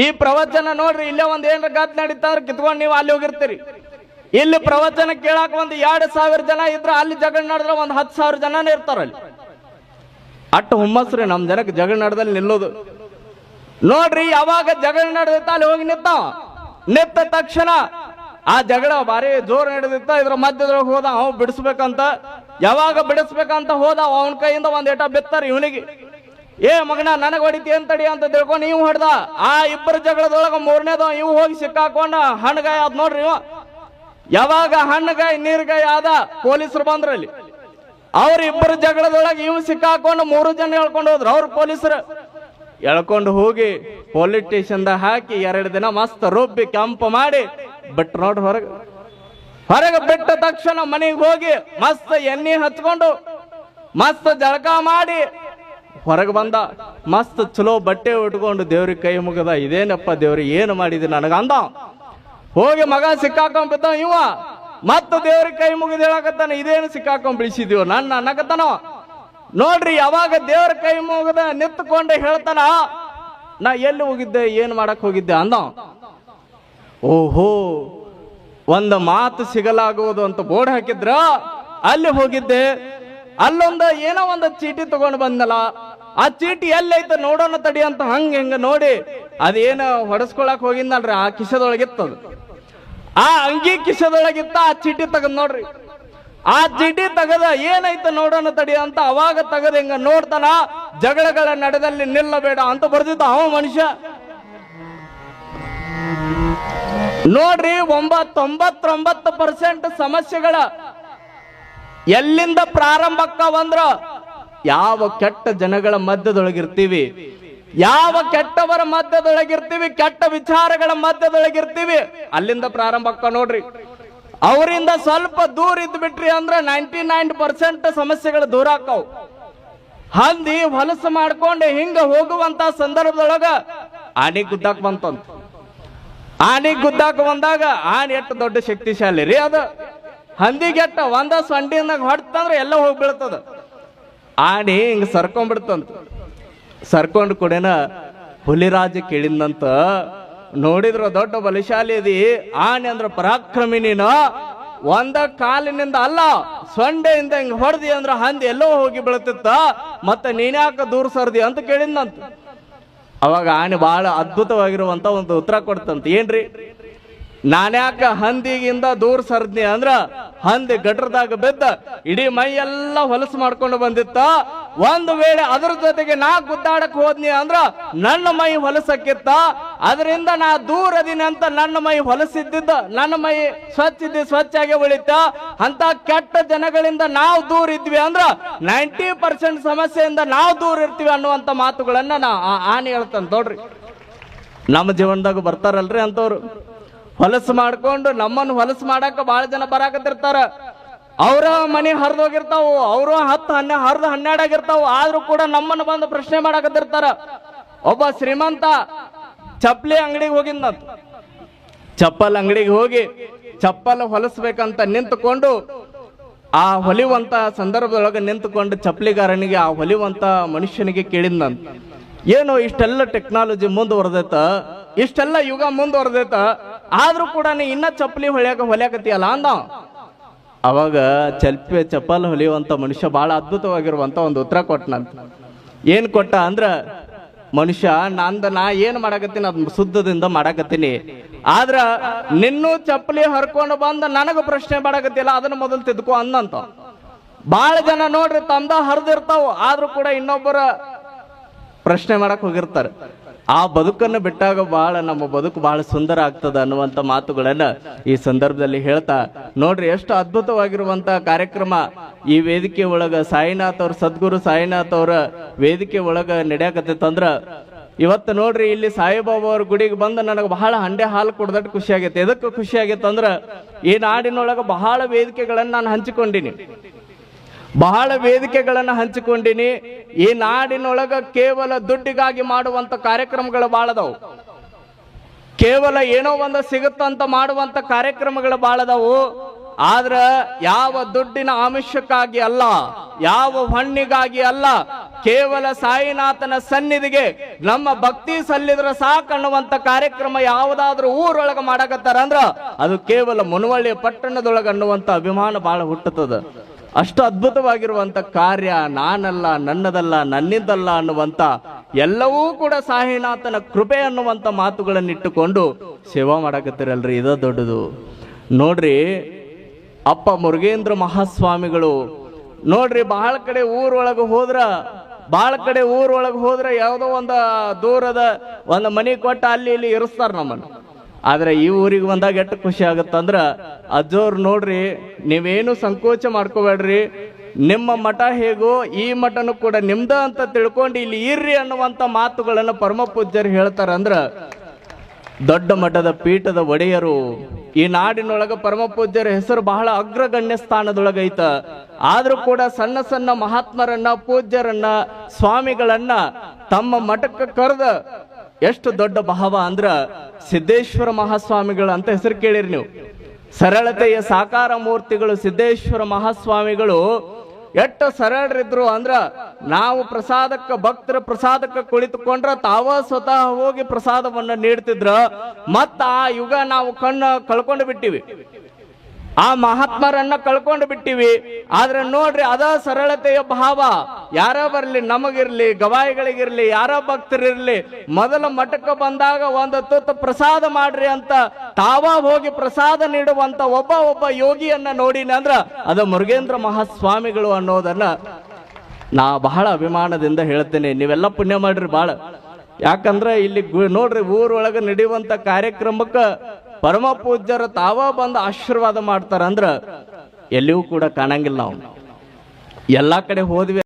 ಈ ಪ್ರವಚನ ನೋಡ್ರಿ, ಇಲ್ಲೇ ಒಂದ್ ಏನ್ರ ಗಾತ್ ನಡೀತಾರ ಕಿತ್ಕೊಂಡ್ ನೀವು ಅಲ್ಲಿ ಹೋಗಿರ್ತೀರಿ. ಇಲ್ಲಿ ಪ್ರವಚನ ಕೇಳಾಕ ಒಂದ್ 2,000 ಜನ ಇದ್ರ, ಅಲ್ಲಿ ಜಗಳ ನಡೆದ್ರೆ ಒಂದ್ 10,000 ಜನನೇ ಇರ್ತಾರ. ಅಲ್ಲಿ ಅಟ್ಟು ಹುಮ್ಮಸ್ರಿ ನಮ್ ಜನಕ್ಕೆ ಜಗಳ ನಡೆದಲ್ಲಿ ನಿಲ್ಲೋದು. ನೋಡ್ರಿ, ಯಾವಾಗ ಜಗಳ ನಡೆದಿತ್ತ ಅಲ್ಲಿ ಹೋಗಿ ನಿತ್ತ ತಕ್ಷಣ ಆ ಜಗಳ ಬಾರಿ ಜೋರ್ ನಡೆದಿತ್ತ. ಇದ್ರ ಮಧ್ಯದೊಳಗೆ ಹೋದ ಅವ್ ಬಿಡಿಸ್ಬೇಕಂತ. ಯಾವಾಗ ಬಿಡಿಸ್ಬೇಕಂತ ಹೋದ ಅವನ ಕೈಯಿಂದ ಒಂದ್ ಏಟ ಬಿತ್ತಾರ ಇವನಿಗೆ. ಏ ಮಗನ ನನಗ್ ಹೊಡಿತಿ ಅಂತಡಿ ಅಂತ ತಿಳ್ಕೊಂಡು ಇವ್ ಹೊಡ್ದ. ಆ ಇಬ್ಬರು ಜಗಳದೊಳಗ 3ನೇದ ಇವ್ ಹೋಗಿ ಸಿಕ್ಕಾಕೊಂಡ ಹಣ್ಣಗಾಯ ಆದ್ ನೋಡ್ರಿ. ಇವ ಯಾವಾಗ ಹಣ್ಣಗಾಯಿ ನೀರ್ಗಾಯಿ ಆದ, ಪೊಲೀಸರು ಬಂದ್ರಲ್ಲಿ. ಅವ್ರ ಇಬ್ಬರು ಜಗಳದೊಳಗೆ ಇವ್ ಸಿಕ್ಕಾಕೊಂಡು 3 ಜನ ಹೇಳ್ಕೊಂಡು ಹೋದ್ರು. ಅವ್ರ ಪೊಲೀಸರು ಎಳ್ಕೊಂಡು ಹೋಗಿ ಪೊಲೀಸ್ ಸ್ಟೇಷನ್ದಾಗ ಹಾಕಿ 2 ದಿನ ಮಸ್ತ್ ರುಬ್ಬಿ ಕೆಂಪು ಮಾಡಿ ಬಿಟ್ರು ನೋಡ್ರಿ. ಹೊರಗೆ ಬಿಟ್ಟ ತಕ್ಷಣ ಮನೆಗೆ ಹೋಗಿ ಮಸ್ತ್ ಎಣ್ಣೆ ಹಚ್ಕೊಂಡು ಮಸ್ತ್ ಜಳಕ ಮಾಡಿ ಹೊರಗೆ ಬಂದ. ಮಸ್ತ್ ಚಲೋ ಬಟ್ಟೆ ಉಟ್ಕೊಂಡು ದೇವ್ರಿಗೆ ಕೈ ಮುಗದ. ಇದೇನಪ್ಪ ದೇವ್ರಿಗೆ ಏನು ಮಾಡಿದೆ ನನಗ ಅಂದ. ಹೋಗಿ ಮಗ ಸಿಕ್ಕಾಕೊಂಡ್ ಬಿದ್ದ. ಇವ ಮತ್ತ ದೇವ್ರಿಗೆ ಕೈ ಮುಗಿದು ಹೇಳಕತ್ತಾನ, ಇದೇನು ಸಿಕ್ಕಾಕೊಂಡ್ ಬಿಡಿಸಿದೀವ ನನ್ನ ಅನ್ನಕತ್ತಾನ. ನೋಡ್ರಿ, ಯಾವಾಗ ದೇವ್ರ ಕೈ ಮುಗಿದ ನಿಂತ್ಕೊಂಡು ಹೇಳ್ತಾನ, ನಾ ಎಲ್ಲಿ ಹೋಗಿದ್ದೆ, ಏನ್ ಮಾಡಕ್ ಹೋಗಿದ್ದೆ ಅಂದ. ಓಹೋ, ಒಂದು ಮಾತು ಸಿಗಲಾಗುವುದು ಅಂತ ಬೋರ್ಡ್ ಹಾಕಿದ್ರ, ಅಲ್ಲಿ ಹೋಗಿದ್ದೆ. ಅಲ್ಲೊಂದು ಏನೋ ಒಂದು ಚೀಟಿ ತಗೊಂಡು ಬಂದಲ್ಲ, ಆ ಚೀಟಿ ಎಲ್ಲೈತೆ ನೋಡೋಣ ತಡಿ ಅಂತ ಹಂಗ ನೋಡಿ ಅದೇನು ಹೊಡಸ್ಕೊಳಕ್ ಹೋಗಿದ್ನಲ್ರಿ, ಆ ಕಿಸದೊಳಗಿತ್ತದು. ಆ ಅಂಗಿ ಕಿಸದೊಳಗಿತ್ತ. ಆ ಚೀಟಿ ತೆಗದ್ ನೋಡ್ರಿ. ಆ ಚೀಟಿ ತೆಗದ ಏನೈತೆ ನೋಡೋಣ ತಡಿ ಅಂತ ಅವಾಗ ತೆಗದ ಹಿಂಗ ನೋಡ್ತಾನ. ಜಗಳಗಳ ನಡೆದಲ್ಲಿ ನಿಲ್ಲಬೇಡ ಅಂತ ಬರ್ದಿದ್ದ ಅವ ಮನುಷ್ಯ. ನೋಡ್ರಿ, 99% ಸಮಸ್ಯೆಗಳ ಎಲ್ಲಿಂದ ಪ್ರಾರಂಭಕ್ಕವಂದ್ರ ಯಾವ ಕೆಟ್ಟ ಜನಗಳ ಮಧ್ಯದೊಳಗಿರ್ತೀವಿ, ಯಾವ ಕೆಟ್ಟವರ ಮಧ್ಯದೊಳಗಿರ್ತೀವಿ, ಕೆಟ್ಟ ವಿಚಾರಗಳ ಮಧ್ಯದೊಳಗಿರ್ತೀವಿ, ಅಲ್ಲಿಂದ ಪ್ರಾರಂಭಕ್ಕ. ನೋಡ್ರಿ, ಅವರಿಂದ ಸ್ವಲ್ಪ ದೂರ ಇದ್ ಬಿಟ್ರಿ ಅಂದ್ರ 99% ಸಮಸ್ಯೆಗಳು ದೂರ ಆಕ್ಕವು. ಹಂದಿ ಹೊಲಸು ಮಾಡ್ಕೊಂಡು ಹಿಂಗ ಹೋಗುವಂತ ಸಂದರ್ಭದೊಳಗ ಆನೆ ಗುದ್ದಾಕ್ ಬಂತಂತ. ಆನೆ ಗುದ್ದಾಕ ಬಂದಾಗ ಆನೆ ಎಷ್ಟು ದೊಡ್ಡ ಶಕ್ತಿಶಾಲಿ ರೀ. ಅದು ಹಂದಿಗೆಟ್ಟ ಒಂದ ಸೊಂಡಿನಾಗ ಹೊಡ್ತಂದ್ರೆ ಎಲ್ಲ ಹೋಗಿ ಬೀಳ್ತದ. ಆನೆ ಹಿಂಗ ಸರ್ಕೊಂಡ್ಬಿಡ್ತಂತ. ಸರ್ಕೊಂಡ್ ಕೂಡೇನ ಹುಲಿರಾಜ ಕೇಳಿದಂತ, ನೋಡಿದ್ರ ದೊಡ್ಡ ಬಲಶಾಲಿ ಅದಿ, ಆನೆ ಅಂದ್ರ ಪರಾಕ್ರಮಿ ನೀನು, ಒಂದ ಕಾಲಿನಿಂದ ಅಲ್ಲ ಸೊಂಡೆಯಿಂದ ಹಿಂಗ ಹೊಡೆದಿ ಅಂದ್ರ ಹಂದಿ ಎಲ್ಲೋ ಹೋಗಿ ಬೀಳ್ತಿತ್ತ, ಮತ್ತೆ ನೀನ್ಯಾಕ ದೂರ ಸರ್ದಿ ಅಂತ ಕೇಳಿದಂತ. ಅವಾಗ ಆನೆ ಬಹಳ ಅದ್ಭುತವಾಗಿರುವಂತ ಒಂದು ಉತ್ತರ ಕೊಡ್ತಂತ. ಏನ್ರಿ, ನಾನ್ಯಾಕ ಹಂದಿಗಿಂದ ದೂರ ಸರ್ದ್ನಿ ಅಂದ್ರ ಹಂದಿ ಗಟ್ರದಾಗ ಬಿದ್ದ ಇಡೀ ಮೈ ಎಲ್ಲ ಹೊಲಸು ಮಾಡ್ಕೊಂಡು ಬಂದಿತ್ತ. ಒಂದು ವೇಳೆ ಅದ್ರ ಜೊತೆಗೆ ನಾ ಗುದ್ದಾಡಕ್ ಹೋದ್ನಿ ಅಂದ್ರ ನನ್ನ ಮೈ ಹೊಲಸಕ್ಕಿತ್ತ. ಅದರಿಂದ ನಾ ದೂರ ಅದೀನಿ ಅಂತ ನನ್ನ ಮೈ ಹೊಲಸಿದ್ದಿದ್ದ, ನನ್ನ ಮೈ ಸ್ವಚ್ಛಾಗಿ ಉಳಿತ. ಅಂತ ಕೆಟ್ಟ ಜನಗಳಿಂದ ನಾವು ದೂರ ಇದ್ವಿ ಅಂದ್ರ 90% ಸಮಸ್ಯೆಯಿಂದ ನಾವು ದೂರ ಇರ್ತೀವಿ ಅನ್ನುವಂತ ಮಾತುಗಳನ್ನ ಆನೆ ಹೇಳ್ತಾನೆ. ನೋಡ್ರಿ, ನಮ್ಮ ಜೀವನದಾಗ ಬರ್ತಾರಲ್ರಿ ಅಂತವ್ರು. ಹೊಲಸು ಮಾಡ್ಕೊಂಡು ನಮ್ಮನ್ನು ಹೊಲಸು ಮಾಡಾಕ ಬಹಳ ಜನ ಬರಾಕತ್ತಿರ್ತಾರ. ಅವ್ರ ಮನೆ ಹರಿದೋಗಿರ್ತಾವು, ಅವರು 10-12 ಆಗಿರ್ತಾವು. ಆದ್ರೂ ಕೂಡ ನಮ್ಮನ್ನು ಬಂದು ಪ್ರಶ್ನೆ ಮಾಡಾಕತ್ತಿರ್ತಾರ. ಒಬ್ಬ ಶ್ರೀಮಂತ ಚಪ್ಪಲಿ ಅಂಗಡಿಗೆ ಹೋಗಿದ್ದ. ಚಪ್ಪಲ್ ಅಂಗಡಿಗೆ ಹೋಗಿ ಚಪ್ಪಲ್ ಹೊಲಸ್ಬೇಕಂತ ನಿಂತುಕೊಂಡು ಆ ಹೊಲಿಯುವಂತ ಸಂದರ್ಭದೊಳಗೆ ನಿಂತುಕೊಂಡು ಚಪ್ಪಲಿಗಾರನಿಗೆ, ಆ ಹೊಲಿಯುವಂತ ಮನುಷ್ಯನಿಗೆ ಕೇಳಿದ್ನಂತ, ಏನು ಇಷ್ಟೆಲ್ಲ ಟೆಕ್ನಾಲಜಿ ಮುಂದುವರೆದೈತ, ಇಷ್ಟೆಲ್ಲ ಯುಗ ಮುಂದುವರೆದೈತ, ಆದ್ರೂ ಕೂಡ ನೀ ಇನ್ನ ಚಪ್ಪಲಿ ಹೊಲಿಯಾಕತ್ತೀಯಲ್ಲ ಅಂದ. ಅವಾಗ ಚಪ್ಪಲ್ ಹೊಲಿಯುವಂತ ಮನುಷ್ಯ ಬಹಳ ಅದ್ಭುತವಾಗಿರುವಂತ ಒಂದು ಉತ್ತರ ಕೊಟ್ಟನಂತ. ಏನ್ ಕೊಟ್ಟ ಅಂದ್ರ, ಮನುಷ್ಯ ನಾ ಏನ್ ಮಾಡಾಕತ್ತೀನಿ ಅದ್ ಶುದ್ಧದಿಂದ ಮಾಡಾಕತ್ತೀನಿ, ಆದ್ರ ನಿನ್ನೂ ಚಪ್ಪಲಿ ಹರ್ಕೊಂಡು ಬಂದ ನನಗ ಪ್ರಶ್ನೆ ಮಾಡಾಕತ್ತಿಲ್ಲ, ಅದನ್ನ ಮೊದಲು ತಿದ್ಕೋ ಅಂದಂತ. ಬಹಳ ಜನ ನೋಡ್ರಿ ತಮ್ದ ಹರಿದಿರ್ತಾವ, ಆದ್ರೂ ಕೂಡ ಇನ್ನೊಬ್ಬರ ಪ್ರಶ್ನೆ ಮಾಡಕ್ ಹೋಗಿರ್ತಾರೆ. ಆ ಬದುಕನ್ನು ಬಿಟ್ಟಾಗ ನಮ್ಮ ಬದುಕು ಬಹಳ ಸುಂದರ ಆಗ್ತದ ಅನ್ನುವಂತ ಮಾತುಗಳನ್ನ ಈ ಸಂದರ್ಭದಲ್ಲಿ ಹೇಳ್ತಾ, ನೋಡ್ರಿ ಎಷ್ಟು ಅದ್ಭುತವಾಗಿರುವಂತ ಕಾರ್ಯಕ್ರಮ ಈ ವೇದಿಕೆ ಒಳಗ ಸಾಯಿನಾಥ್ ಅವ್ರ, ಸದ್ಗುರು ಸಾಯಿನಾಥ್ ಅವರ ವೇದಿಕೆ ಒಳಗ ನಡೆಯಕತ್ತಂದ್ರ, ಇವತ್ತು ನೋಡ್ರಿ ಇಲ್ಲಿ ಸಾಯಿಬಾಬಾ ಅವ್ರ ಗುಡಿಗೆ ಬಂದು ನನಗೆ ಬಹಳ ಹಂಡೆ ಹಾಲು ಕುಡ್ದಟ್ಟು ಖುಷಿ ಆಗೈತೆ. ಎದಕ್ಕೆ ಖುಷಿ ಆಗೈತೆ ಅಂದ್ರ, ಈ ನಾಡಿನೊಳಗ ಬಹಳ ವೇದಿಕೆಗಳನ್ನ ನಾನು ಹಂಚಿಕೊಂಡಿನಿ, ಬಹಳ ವೇದಿಕೆಗಳನ್ನು ಹಂಚಿಕೊಂಡಿನಿ. ಈ ನಾಡಿನೊಳಗ ಕೇವಲ ದುಡ್ಡಿಗಾಗಿ ಮಾಡುವಂತ ಕಾರ್ಯಕ್ರಮಗಳು ಬಾಳದವು, ಕೇವಲ ಏನೋ ಒಂದು ಸಿಗುತ್ತಂತ ಮಾಡುವಂತ ಕಾರ್ಯಕ್ರಮಗಳು ಬಾಳದವು. ಆದ್ರ ಯಾವ ದುಡ್ಡಿನ ಆಮಿಷಕ್ಕಾಗಿ ಅಲ್ಲ, ಯಾವ ಹಣ್ಣಿಗಾಗಿ ಅಲ್ಲ, ಕೇವಲ ಸಾಯಿನಾಥನ ಸನ್ನಿಧಿಗೆ ನಮ್ಮ ಭಕ್ತಿ ಸಲ್ಲಿದ್ರ ಸಾಕನ್ನುವಂತ ಕಾರ್ಯಕ್ರಮ ಯಾವುದಾದ್ರೂ ಊರೊಳಗ ಮಾಡಕತ್ತಾರ ಅಂದ್ರ ಅದು ಕೇವಲ ಮುನವಳ್ಳಿ ಪಟ್ಟಣದೊಳಗ ಅನ್ನುವಂತ ಅಭಿಮಾನ ಬಹಳ ಹುಟ್ಟುತ್ತದೆ. ಅಷ್ಟು ಅದ್ಭುತವಾಗಿರುವಂತ ಕಾರ್ಯ ನಾನಲ್ಲ, ನನ್ನದಲ್ಲ, ನನ್ನಿಂದಲ್ಲ ಅನ್ನುವಂತ ಎಲ್ಲವೂ ಕೂಡ ಸಾಯಿನಾಥನ ಕೃಪೆ ಅನ್ನುವಂತ ಮಾತುಗಳನ್ನಿಟ್ಟುಕೊಂಡು ಸೇವಾ ಮಾಡಕತ್ತಿರಲ್ರಿ, ಇದ ದೊಡ್ಡದು ನೋಡ್ರಿ. ಅಪ್ಪ ಮುರುಗೇಂದ್ರ ಮಹಾಸ್ವಾಮಿಗಳು ನೋಡ್ರಿ, ಬಹಳ ಕಡೆ ಊರೊಳಗೆ ಹೋದ್ರ ಯಾವುದೋ ಒಂದು ದೂರದ ಒಂದು ಮನಿ ಕೊಟ್ಟ ಅಲ್ಲಿ ಇಲ್ಲಿ ಇರಿಸ್ತಾರ ನಮ್ಮನ್ನು. ಆದ್ರೆ ಈ ಊರಿಗೆ ಬಂದಾಗ ಎಷ್ಟು ಖುಷಿ ಆಗುತ್ತಂದ್ರ ಅಜ್ಜೋರ್ ನೋಡ್ರಿ, ನೀವೇನು ಸಂಕೋಚ ಮಾಡ್ಕೋಬೇಡ್ರಿ, ನಿಮ್ಮ ಮಠ ಹೇಗೋ ಈ ಮಠನು ಕೂಡ ನಿಮ್ದ ಅಂತ ತಿಳ್ಕೊಂಡು ಇಲ್ಲಿ ಇರ್ರಿ ಅನ್ನುವಂತ ಮಾತುಗಳನ್ನ ಪರಮ ಪೂಜ್ಯರು ಹೇಳ್ತಾರಂದ್ರ ದೊಡ್ಡ ಮಠದ ಪೀಠದ ಒಡೆಯರು ಈ ನಾಡಿನೊಳಗ ಪರಮ ಪೂಜ್ಯರ ಹೆಸರು ಬಹಳ ಅಗ್ರಗಣ್ಯ ಸ್ಥಾನದೊಳಗೈತ. ಆದ್ರೂ ಕೂಡ ಸಣ್ಣ ಸಣ್ಣ ಮಹಾತ್ಮರನ್ನ, ಪೂಜ್ಯರನ್ನ, ಸ್ವಾಮಿಗಳನ್ನ ತಮ್ಮ ಮಠಕ್ಕೆ ಕರೆದ ಎಷ್ಟು ದೊಡ್ಡ ಭಾವ ಅಂದ್ರ ಸಿದ್ದೇಶ್ವರ ಮಹಾಸ್ವಾಮಿಗಳು ಅಂತ ಹೆಸರು ಕೇಳಿರಿ ನೀವು. ಸರಳತೆಯ ಸಾಕಾರ ಮೂರ್ತಿಗಳು ಸಿದ್ದೇಶ್ವರ ಮಹಾಸ್ವಾಮಿಗಳು ಎಷ್ಟು ಸರಳರಿದ್ರು ಅಂದ್ರ ನಾವು ಭಕ್ತರ ಪ್ರಸಾದಕ್ಕೆ ಕುಳಿತುಕೊಂಡ್ರ ತಾವ ಸ್ವತಃ ಹೋಗಿ ಪ್ರಸಾದವನ್ನ ನೀಡ್ತಿದ್ರ. ಮತ್ತ ಆ ಯುಗ ನಾವು ಕಳ್ಕೊಂಡು ಬಿಟ್ಟಿವಿ, ಆ ಮಹಾತ್ಮರನ್ನ ಕಳ್ಕೊಂಡು ಬಿಟ್ಟಿವಿ. ಆದ್ರೆ ನೋಡ್ರಿ, ಅದ ಸರಳತೆಯ ಭಾವ. ಯಾರ ಬರ್ಲಿ, ನಮಗಿರ್ಲಿ, ಗವಾಯಿಗಳಿಗಿರ್ಲಿ, ಯಾರ ಭಕ್ತರಿರ್ಲಿ, ಮೊದಲ ಮಠಕ್ಕೆ ಬಂದಾಗ ಒಂದು ತುತ್ತು ಪ್ರಸಾದ ಮಾಡ್ರಿ ಅಂತ ತಾವ ಹೋಗಿ ಪ್ರಸಾದ ನೀಡುವಂತ ಒಬ್ಬ ಯೋಗಿಯನ್ನ ನೋಡಿನ ಅಂದ್ರ ಅದು ಮುರುಗೇಂದ್ರ ಮಹಾಸ್ವಾಮಿಗಳು ಅನ್ನೋದನ್ನ ನಾ ಬಹಳ ಅಭಿಮಾನದಿಂದ ಹೇಳ್ತೇನೆ. ನೀವೆಲ್ಲ ಪುಣ್ಯ ಮಾಡ್ರಿ ಬಾಳ. ಯಾಕಂದ್ರೆ ಇಲ್ಲಿ ನೋಡ್ರಿ, ಊರೊಳಗ ನಡೆಯುವಂತ ಕಾರ್ಯಕ್ರಮಕ್ಕ ಪರಮ ಪೂಜ್ಯರು ತಾವ ಬಂದು ಆಶೀರ್ವಾದ ಮಾಡ್ತಾರಂದ್ರ ಎಲ್ಲಿಯೂ ಕೂಡ ಕಾಣಂಗಿಲ್ಲ. ನಾವು ಎಲ್ಲಾ ಕಡೆ ಹೋದ್ವಿ